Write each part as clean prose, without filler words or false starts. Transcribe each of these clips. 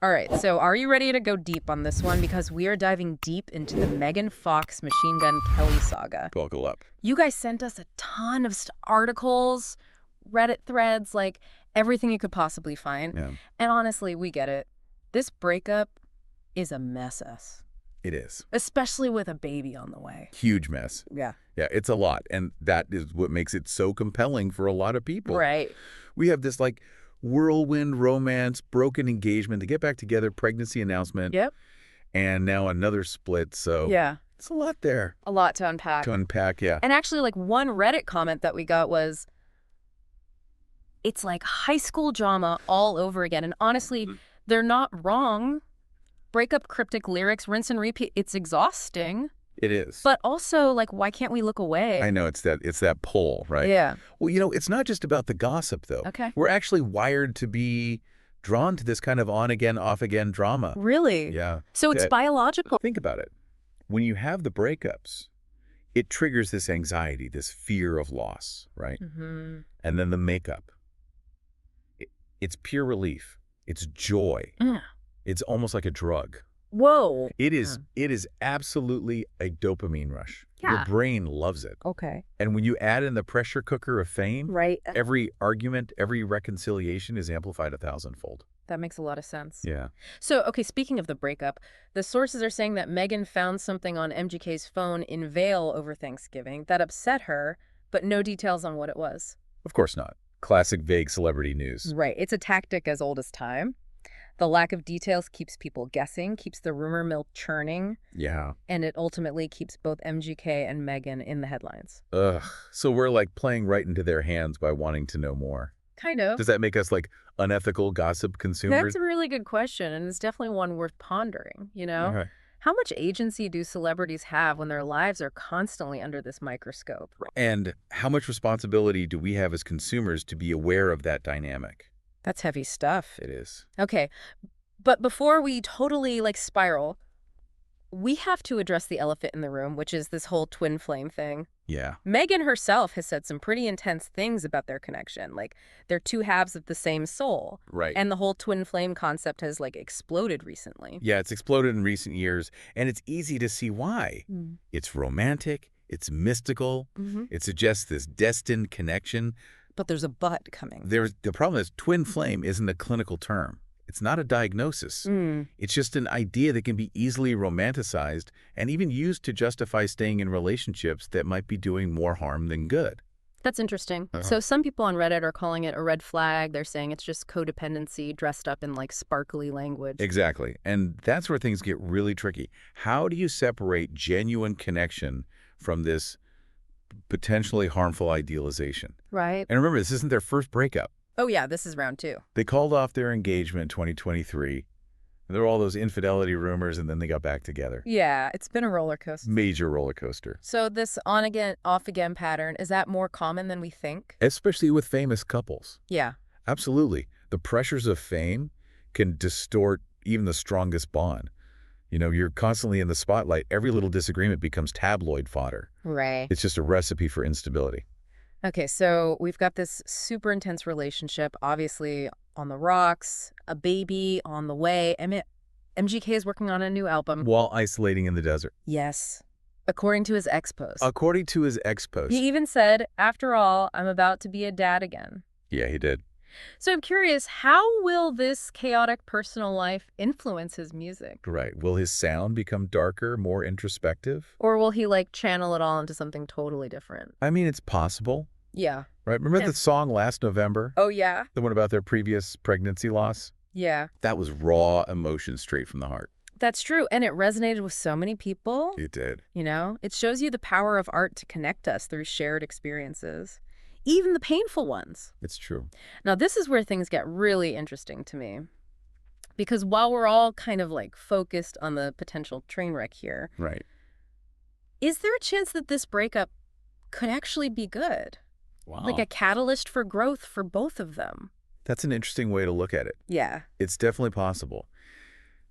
All right, so are you ready to go deep on this one? Because we are diving deep into the Megan Fox Machine Gun Kelly saga. Buckle up. You guys sent us a ton of articles, Reddit threads, like everything you could possibly find. Yeah, And honestly, we get it. This breakup is a mess, it is. especially with a baby on the way. Huge mess. Yeah. Yeah, it's a lot. And that is what makes it so compelling for a lot of people. Right. We have this like whirlwind romance, broken engagement, to get back together, pregnancy announcement, Yep. and now another split. So Yeah. it's a lot there A lot to unpack. to unpack. Yeah. And actually, like one Reddit comment that we got was, it's like high school drama all over again. And honestly, they're not wrong. Breakup cryptic lyrics, rinse and repeat. It's exhausting. It is. But also, like, why can't we look away? I know it's that pull, right? Yeah. Well, it's not just about the gossip, though. Okay. We're actually wired to be drawn to this kind of on-again, off-again drama. Really? Yeah. So it's biological. Think about it. When you have the breakups, it triggers this anxiety, this fear of loss, right? Mm-hmm. And then the makeup. It's pure relief. It's joy. Mm. It's almost like a drug. Whoa. It is absolutely a dopamine rush. Yeah. Your brain loves it. Okay. And when you add in the pressure cooker of fame, Right. every argument, every reconciliation is amplified 1,000-fold. That makes a lot of sense. Yeah. So, okay, speaking of the breakup, the sources are saying that Megan found something on MGK's phone in Vail over Thanksgiving that upset her, but no details on what it was. Of course not. Classic vague celebrity news. Right. It's a tactic as old as time. The lack of details keeps people guessing, keeps the rumor mill churning, Yeah. and it ultimately keeps both MGK and Megan in the headlines. Ugh. So we're like playing right into their hands by wanting to know more. Kind of. Does that make us like unethical gossip consumers? That's a really good question, and it's definitely one worth pondering, you know? Okay. How much agency do celebrities have when their lives are constantly under this microscope? And how much responsibility do we have as consumers to be aware of that dynamic? That's heavy stuff. It is. Okay, but before we totally, like, spiral, we have to address the elephant in the room, which is this whole twin flame thing. Yeah. Megan herself has said some pretty intense things about their connection, like they're two halves of the same soul. Right. And the whole twin flame concept has, like, exploded recently. Yeah, it's exploded in recent years, and it's easy to see why. It's romantic, it's mystical, it suggests this destined connection. But there's a but coming. The problem is twin flame isn't a clinical term. It's not a diagnosis. It's just an idea that can be easily romanticized and even used to justify staying in relationships that might be doing more harm than good. That's interesting. So some people on Reddit are calling it a red flag. They're saying it's just codependency dressed up in, like, sparkly language. Exactly. And that's where things get really tricky. How do you separate genuine connection from this potentially harmful idealization? Right. And remember, this isn't their first breakup. Oh, yeah, this is round 2. They called off their engagement in 2023. And there were all those infidelity rumors, and then they got back together. Yeah, it's been a roller coaster. Major roller coaster. So this on-again, off-again pattern, is that more common than we think? Especially with famous couples. Yeah. Absolutely. The pressures of fame can distort even the strongest bond. You're constantly in the spotlight. Every little disagreement becomes tabloid fodder. Right. It's just a recipe for instability. Okay, so we've got this super intense relationship, obviously on the rocks, a baby on the way. MGK is working on a new album. While isolating in the desert. Yes. According to his ex-post. According to his ex-post. He even said, after all, I'm about to be a dad again. Yeah, he did. So I'm curious, how will this chaotic personal life influence his music? Right. Will his sound become darker, more introspective? Or will he, like, channel it all into something totally different? I mean, it's possible. Yeah. Right? Remember the song Last November? Oh, yeah? The one about their previous pregnancy loss? Yeah. That was raw emotion straight from the heart. That's true. And it resonated with so many people. It did. It shows you the power of art to connect us through shared experiences, even the painful ones. It's true. Now, this is where things get really interesting to me. Because while we're all kind of, like, focused on the potential train wreck here, Right. is there a chance that this breakup could actually be good? Wow. Like a catalyst for growth for both of them? That's an interesting way to look at it. Yeah. It's definitely possible.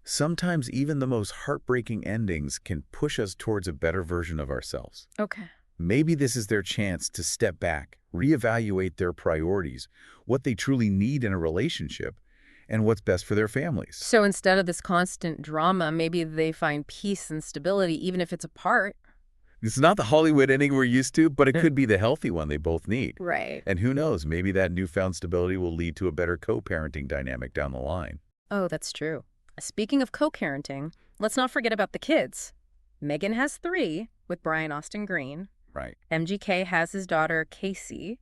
Sometimes even the most heartbreaking endings can push us towards a better version of ourselves. Okay. Maybe this is their chance to step back, reevaluate their priorities, what they truly need in a relationship, and what's best for their families. So instead of this constant drama, maybe they find peace and stability, even if it's apart. It's not the Hollywood ending we're used to, but it could be the healthy one they both need. Right. And who knows, maybe that newfound stability will lead to a better co-parenting dynamic down the line. Oh, that's true. Speaking of co-parenting, let's not forget about the kids. Megan has 3 with Brian Austin Green. Right. MGK has his daughter, Casey.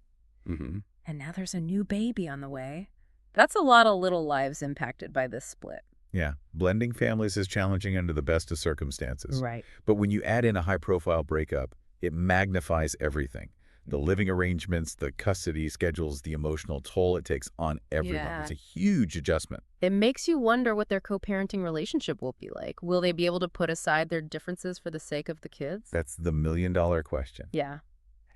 Mm-hmm. And now there's a new baby on the way. That's a lot of little lives impacted by this split. Yeah, blending families is challenging under the best of circumstances. Right. But when you add in a high-profile breakup, it magnifies everything. The living arrangements, the custody schedules, the emotional toll it takes on everyone. Yeah. It's a huge adjustment. It makes you wonder what their co-parenting relationship will be like. Will they be able to put aside their differences for the sake of the kids? That's the million-dollar question. Yeah.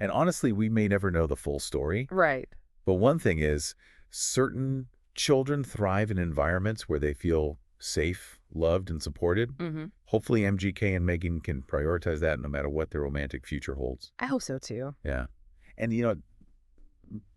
And honestly, we may never know the full story. Right. But one thing is, certain children thrive in environments where they feel safe, loved, and supported. Mm-hmm. Hopefully MGK and Megan can prioritize that no matter what their romantic future holds. I hope so, too. Yeah. And,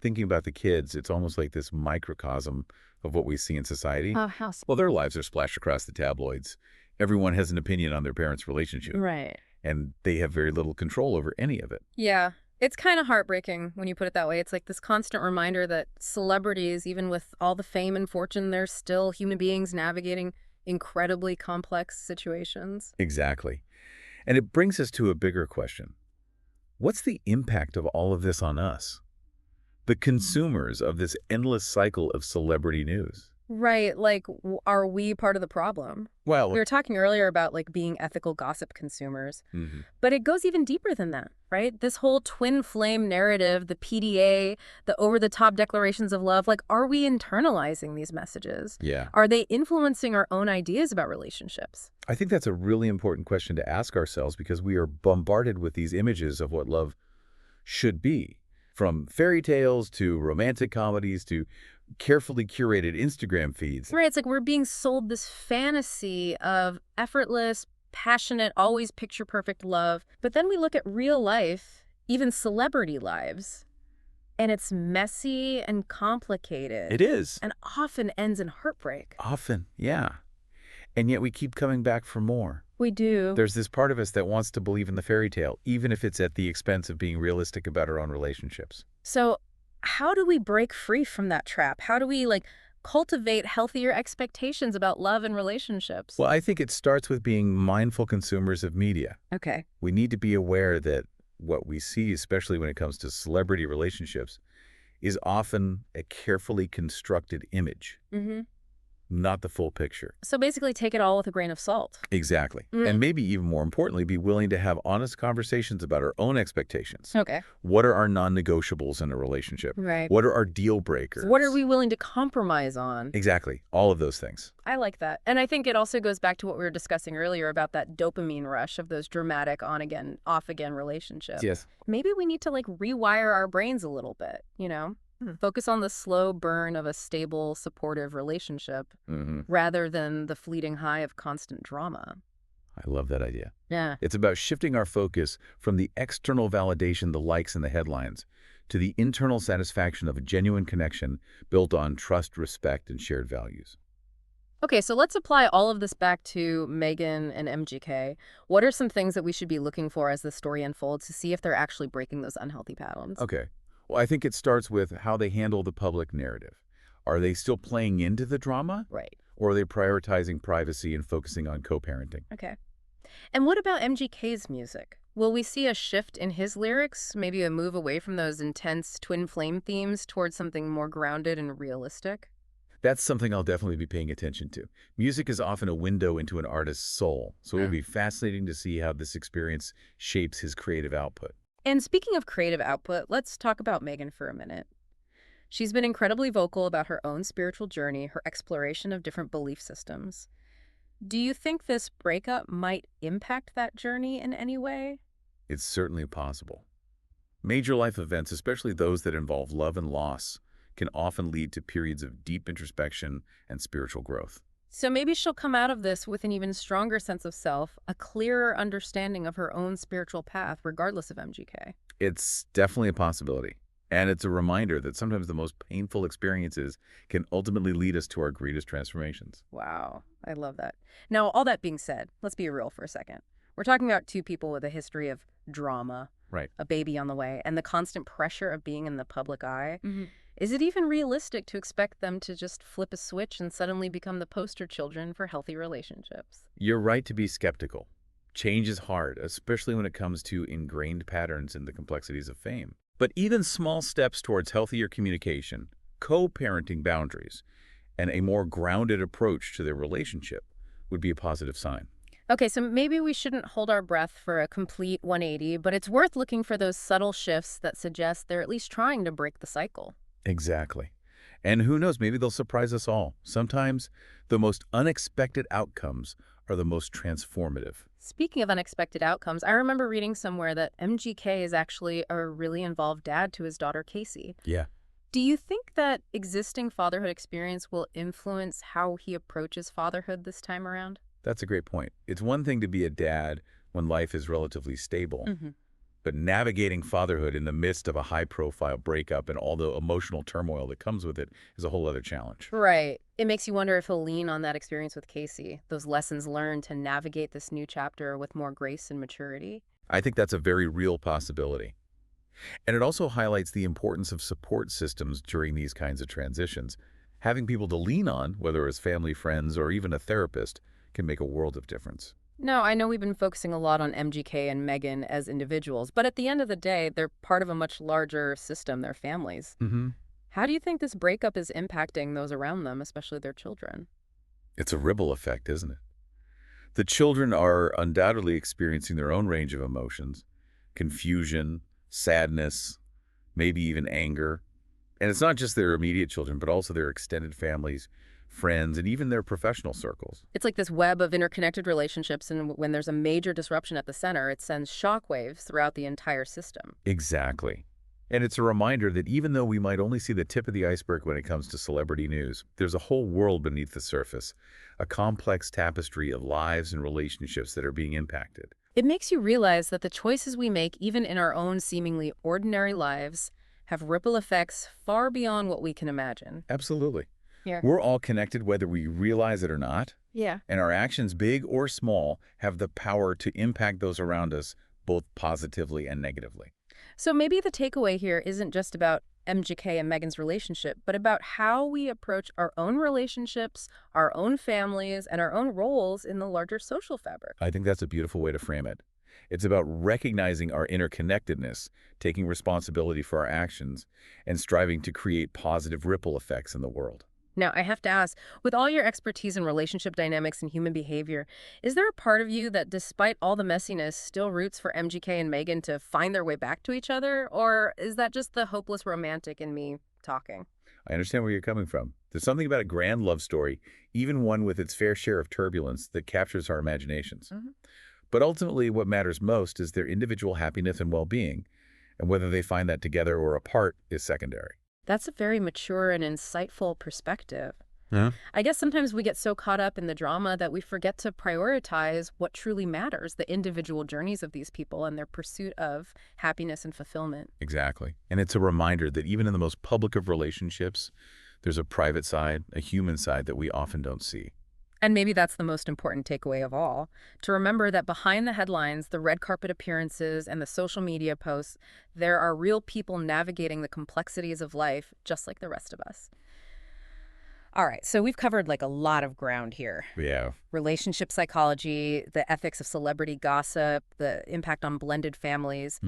thinking about the kids, it's almost like this microcosm of what we see in society. How Well, their lives are splashed across the tabloids. Everyone has an opinion on their parents' relationship. Right. And they have very little control over any of it. Yeah. It's kind of heartbreaking when you put it that way. It's like this constant reminder that celebrities, even with all the fame and fortune, they're still human beings navigating incredibly complex situations. Exactly. And it brings us to a bigger question. What's the impact of all of this on us? The consumers of this endless cycle of celebrity news. Right. Like, are we part of the problem? Well, We were talking earlier about like being ethical gossip consumers, but it goes even deeper than that, right? This whole twin flame narrative, the PDA, the over-the-top declarations of love, like, are we internalizing these messages? yeah. Are they influencing our own ideas about relationships? I think that's a really important question to ask ourselves because we are bombarded with these images of what love should be. From fairy tales to romantic comedies to carefully curated Instagram feeds. Right. It's like we're being sold this fantasy of effortless, passionate, always picture-perfect love. But then we look at real life, even celebrity lives, and it's messy and complicated. It is. And often ends in heartbreak. Often, yeah. And yet we keep coming back for more. We do. There's this part of us that wants to believe in the fairy tale, even if it's at the expense of being realistic about our own relationships. So how do we break free from that trap? How do we, like, cultivate healthier expectations about love and relationships? Well, I think it starts with being mindful consumers of media. Okay. We need to be aware that what we see, especially when it comes to celebrity relationships, is often a carefully constructed image, not the full picture. So basically take it all with a grain of salt. Exactly. And maybe even more importantly, be willing to have honest conversations about our own expectations. Okay. What are our non-negotiables in a relationship? Right. What are our deal breakers? What are we willing to compromise on? Exactly. All of those things. I like that. And I think it also goes back to what we were discussing earlier about that dopamine rush of those dramatic on-again, off-again relationships. Yes. Maybe we need to, like, rewire our brains a little bit, you know? Focus on the slow burn of a stable, supportive relationship rather than the fleeting high of constant drama. I love that idea. Yeah. It's about shifting our focus from the external validation, the likes and the headlines, to the internal satisfaction of a genuine connection built on trust, respect, and shared values. Okay, so let's apply all of this back to Megan and MGK. What are some things that we should be looking for as the story unfolds to see if they're actually breaking those unhealthy patterns? Okay. Well, I think it starts with how they handle the public narrative. Are they still playing into the drama? Right. Or are they prioritizing privacy and focusing on co-parenting? Okay. And what about MGK's music? Will we see a shift in his lyrics, maybe a move away from those intense twin flame themes towards something more grounded and realistic? That's something I'll definitely be paying attention to. Music is often a window into an artist's soul, so it will be fascinating to see how this experience shapes his creative output. And speaking of creative output, let's talk about Megan for a minute. She's been incredibly vocal about her own spiritual journey, her exploration of different belief systems. Do you think this breakup might impact that journey in any way? It's certainly possible. Major life events, especially those that involve love and loss, can often lead to periods of deep introspection and spiritual growth. So maybe she'll come out of this with an even stronger sense of self, a clearer understanding of her own spiritual path, regardless of MGK. It's definitely a possibility. And it's a reminder that sometimes the most painful experiences can ultimately lead us to our greatest transformations. Wow, I love that. Now, all that being said, let's be real for a second. We're talking about two people with a history of drama, Right. a baby on the way, and the constant pressure of being in the public eye. Is it even realistic to expect them to just flip a switch and suddenly become the poster children for healthy relationships? You're right to be skeptical. Change is hard, especially when it comes to ingrained patterns and the complexities of fame. But even small steps towards healthier communication, co-parenting boundaries, and a more grounded approach to their relationship would be a positive sign. Okay, so maybe we shouldn't hold our breath for a complete 180, but it's worth looking for those subtle shifts that suggest they're at least trying to break the cycle. Exactly. And who knows, maybe they'll surprise us all. Sometimes the most unexpected outcomes are the most transformative. Speaking of unexpected outcomes, I remember reading somewhere that MGK is actually a really involved dad to his daughter Casey. Yeah. Do you think that existing fatherhood experience will influence how he approaches fatherhood this time around? That's a great point. It's one thing to be a dad when life is relatively stable, hmm but navigating fatherhood in the midst of a high-profile breakup and all the emotional turmoil that comes with it is a whole other challenge. Right. It makes you wonder if he'll lean on that experience with Casey, those lessons learned to navigate this new chapter with more grace and maturity. I think that's a very real possibility. And it also highlights the importance of support systems during these kinds of transitions. Having people to lean on, whether it's family, friends, or even a therapist, can make a world of difference. No, I know we've been focusing a lot on MGK and Megan as individuals, but at the end of the day, they're part of a much larger system, their families. How do you think this breakup is impacting those around them, especially their children? It's a ripple effect, isn't it? The children are undoubtedly experiencing their own range of emotions, confusion, sadness, maybe even anger. And it's not just their immediate children, but also their extended families, friends, and even their professional circles. It's like this web of interconnected relationships, and when there's a major disruption at the center, it sends shockwaves throughout the entire system. Exactly. And it's a reminder that even though we might only see the tip of the iceberg when it comes to celebrity news, there's a whole world beneath the surface, a complex tapestry of lives and relationships that are being impacted. It makes you realize that the choices we make, even in our own seemingly ordinary lives, have ripple effects far beyond what we can imagine. Absolutely. Yeah. We're all connected whether we realize it or not, Yeah. and our actions, big or small, have the power to impact those around us both positively and negatively. So maybe the takeaway here isn't just about MGK and Megan's relationship, but about how we approach our own relationships, our own families, and our own roles in the larger social fabric. I think that's a beautiful way to frame it. It's about recognizing our interconnectedness, taking responsibility for our actions, and striving to create positive ripple effects in the world. Now, I have to ask, with all your expertise in relationship dynamics and human behavior, is there a part of you that, despite all the messiness, still roots for MGK and Megan to find their way back to each other? Or is that just the hopeless romantic in me talking? I understand where you're coming from. There's something about a grand love story, even one with its fair share of turbulence, that captures our imaginations. But ultimately, what matters most is their individual happiness and well-being, and whether they find that together or apart is secondary. That's a very mature and insightful perspective. Yeah. I guess sometimes we get so caught up in the drama that we forget to prioritize what truly matters, the individual journeys of these people and their pursuit of happiness and fulfillment. Exactly. And it's a reminder that even in the most public of relationships, there's a private side, a human side that we often don't see. And maybe that's the most important takeaway of all, to remember that behind the headlines, the red carpet appearances, and the social media posts, there are real people navigating the complexities of life just like the rest of us. All right, so we've covered like a lot of ground here. Yeah. Relationship psychology, the ethics of celebrity gossip, the impact on blended families,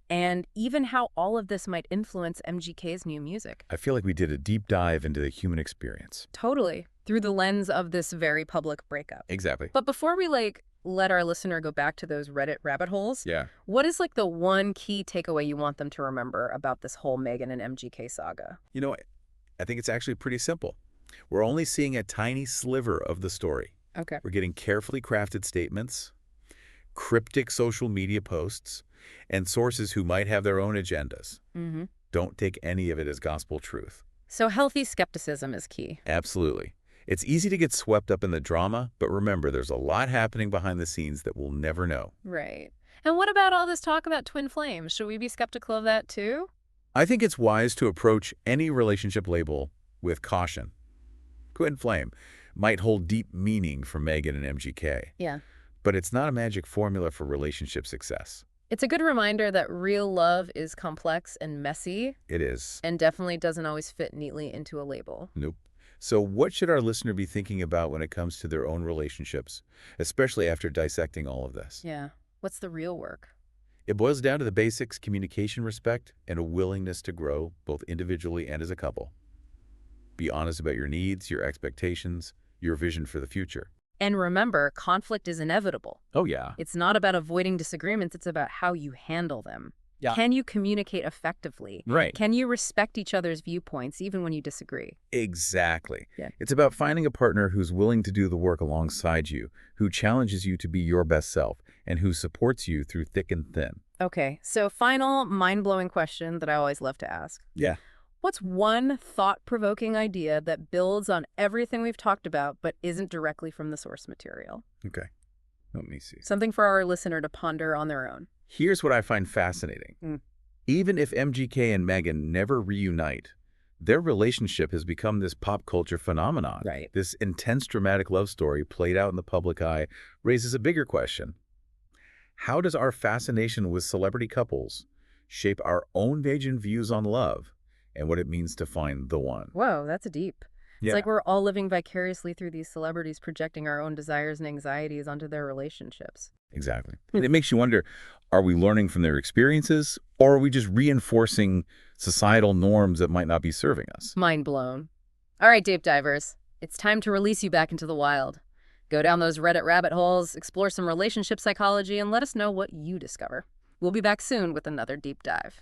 and even how all of this might influence MGK's new music. I feel like we did a deep dive into the human experience. Totally, through the lens of this very public breakup. Exactly. But before we let our listener go back to those Reddit rabbit holes, Yeah. what is the one key takeaway you want them to remember about this whole Megan and MGK saga? You know, I think it's actually pretty simple. We're only seeing a tiny sliver of the story. Okay. We're getting carefully crafted statements, cryptic social media posts, and sources who might have their own agendas. Don't take any of it as gospel truth. So healthy skepticism is key. Absolutely. It's easy to get swept up in the drama, but remember, there's a lot happening behind the scenes that we'll never know. Right. And what about all this talk about twin flames? Should we be skeptical of that too? I think it's wise to approach any relationship label with caution. Twin flame might hold deep meaning for Megan and MGK, Yeah. but it's not a magic formula for relationship success. It's a good reminder that real love is complex and messy It is. and definitely doesn't always fit neatly into a label. Nope. So what should our listener be thinking about when it comes to their own relationships, especially after dissecting all of this? Yeah. What's the real work? It boils down to the basics: communication, respect, and a willingness to grow, both individually and as a couple. Be honest about your needs, your expectations, your vision for the future. And remember, conflict is inevitable. Oh, yeah. It's not about avoiding disagreements, it's about how you handle them. Yeah. Can you communicate effectively? Right. Can you respect each other's viewpoints even when you disagree? Exactly. Yeah. It's about finding a partner who's willing to do the work alongside you, who challenges you to be your best self, and who supports you through thick and thin. Okay, so final mind-blowing question that I always love to ask. Yeah. What's one thought-provoking idea that builds on everything we've talked about but isn't directly from the source material? Okay. Let me see. Something for our listener to ponder on their own. Here's what I find fascinating. Even if MGK and Megan never reunite, their relationship has become this pop culture phenomenon. Right. This intense dramatic love story played out in the public eye raises a bigger question. How does our fascination with celebrity couples shape our own vision views on love and what it means to find the one? Whoa, that's deep. Yeah. It's like we're all living vicariously through these celebrities, projecting our own desires and anxieties onto their relationships. Exactly. And it makes you wonder, are we learning from their experiences, or are we just reinforcing societal norms that might not be serving us? Mind blown. All right, deep divers, it's time to release you back into the wild. Go down those Reddit rabbit holes, explore some relationship psychology, and let us know what you discover. We'll be back soon with another deep dive.